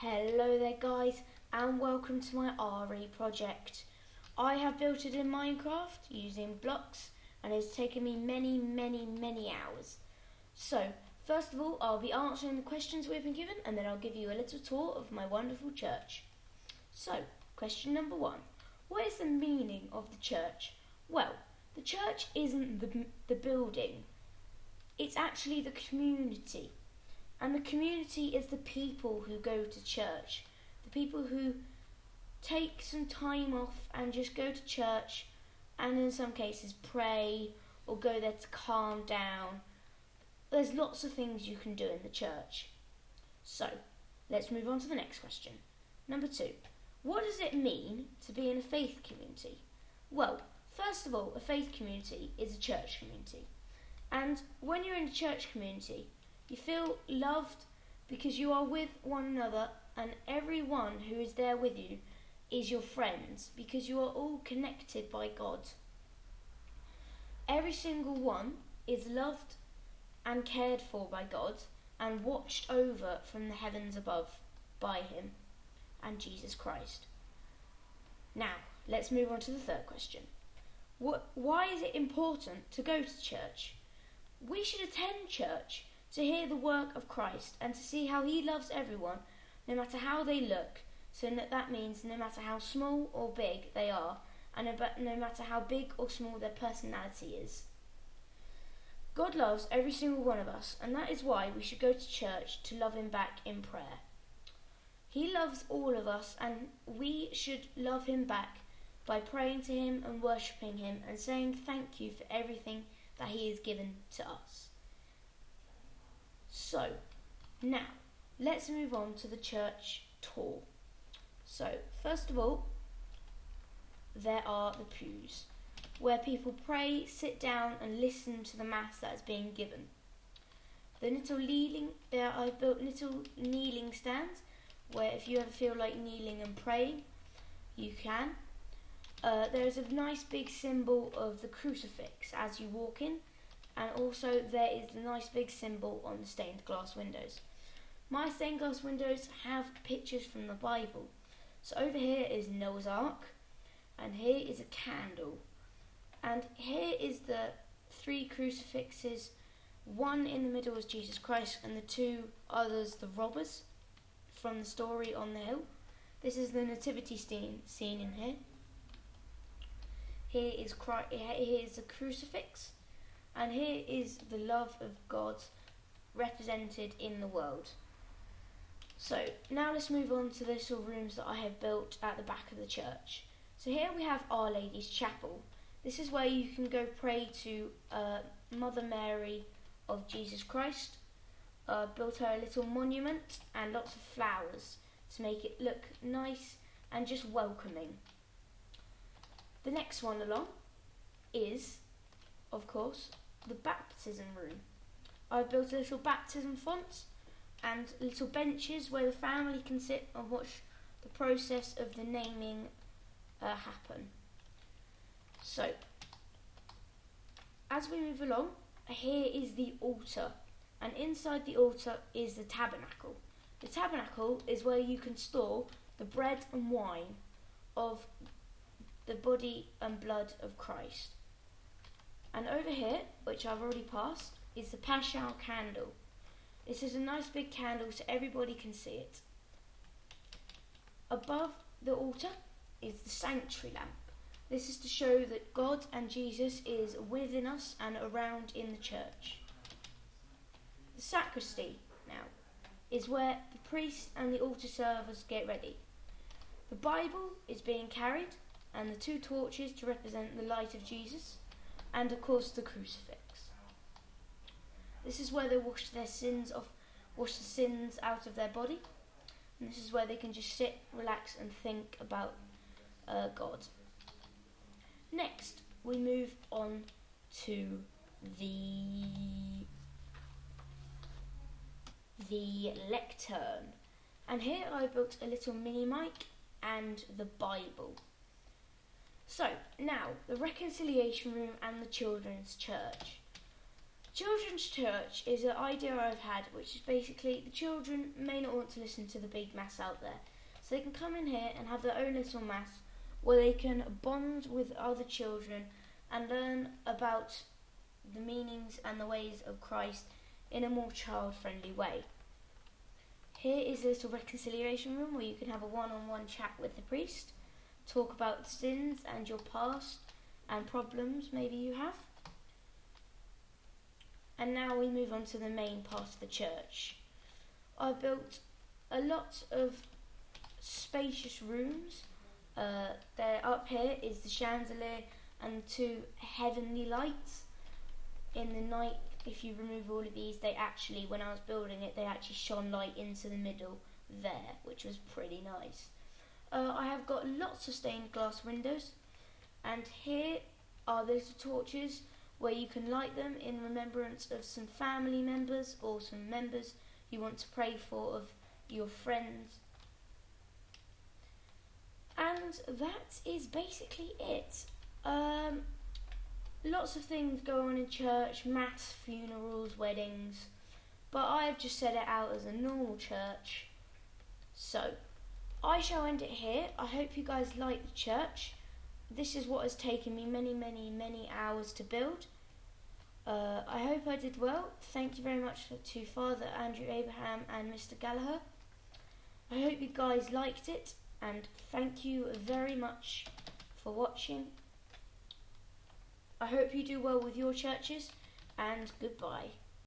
Hello there guys, and welcome to my RE project. I have built it in Minecraft using blocks, and it's taken me many hours. So, first of all, I'll be answering the questions we've been given, and then I'll give you a little tour of my wonderful church. So, question number 1. What is the meaning of the church? Well, the church isn't the building. It's actually the community. And the community is the people who go to church. The people who take some time off and just go to church and in some cases pray or go there to calm down. There's lots of things you can do in the church. So, let's move on to the next question. Number 2. What does it mean to be in a faith community? Well, first of all, a faith community is a church community. And when you're in a church community, you feel loved because you are with one another, and everyone who is there with you is your friends because you are all connected by God. Every single one is loved and cared for by God and watched over from the heavens above by Him and Jesus Christ. Now, let's move on to the third question. Why is it important to go to church? We should attend church to hear the work of Christ and to see how He loves everyone, no matter how they look, so that means no matter how small or big they are, and no matter how big or small their personality is. God loves every single one of us, and that is why we should go to church to love Him back in prayer. He loves all of us, and we should love Him back by praying to Him and worshipping Him and saying thank you for everything that He has given to us. So, now, let's move on to the church tour. So, first of all, there are the pews, where people pray, sit down and listen to the mass that is being given. I've built little kneeling stands, where if you ever feel like kneeling and praying, you can. There is a nice big symbol of the crucifix as you walk in, and also there is the nice big symbol on the stained glass windows. My stained glass windows have pictures from the Bible. So over here is Noah's Ark, and here is a candle, and here is the 3 crucifixes. One in the middle is Jesus Christ, and the 2 others the robbers from the story on the hill. This is the nativity scene in here. Here is the crucifix. And here is the love of God represented in the world. So, now let's move on to the little rooms that I have built at the back of the church. So here we have Our Lady's Chapel. This is where you can go pray to Mother Mary of Jesus Christ. Built her a little monument and lots of flowers to make it look nice and just welcoming. The next one along is, of course, the baptism room. I've built a little baptism font and little benches where the family can sit and watch the process of the naming happen. So, as we move along, here is the altar, and inside the altar is the tabernacle. The tabernacle is where you can store the bread and wine of the body and blood of Christ. And over here, which I've already passed, is the Paschal candle. This is a nice big candle so everybody can see it. Above the altar is the sanctuary lamp. This is to show that God and Jesus is within us and around in the church. The sacristy now is where the priest and the altar servers get ready. The Bible is being carried, and the 2 torches to represent the light of Jesus, and of course the crucifix. This is where they wash the sins out of their body, and this is where they can just sit, relax and think about God. Next, we move on to the lectern, and here I built a little mini mic and the Bible. So, now, the reconciliation room and the children's church. Children's church is an idea I've had, which is basically the children may not want to listen to the big mass out there, so they can come in here and have their own little mass where they can bond with other children and learn about the meanings and the ways of Christ in a more child-friendly way. Here is a little reconciliation room where you can have a one-on-one chat with the priest, talk about sins and your past and problems maybe you have. And now we move on to the main part of the church. I've built a lot of spacious rooms. There up here is the chandelier and 2 heavenly lights. In the night, if you remove all of these, they actually, when I was building it, they actually shone light into the middle there, which was pretty nice. I have got lots of stained glass windows, and here are the little torches where you can light them in remembrance of some family members or some members you want to pray for of your friends. And that is basically it. Lots of things go on in church, mass, funerals, weddings, but I have just set it out as a normal church. So, I shall end it here. I hope you guys like the church. This is what has taken me many hours to build. I hope I did well. Thank you very much to Father Andrew Abraham and Mr. Gallagher. I hope you guys liked it, and thank you very much for watching. I hope you do well with your churches, and goodbye.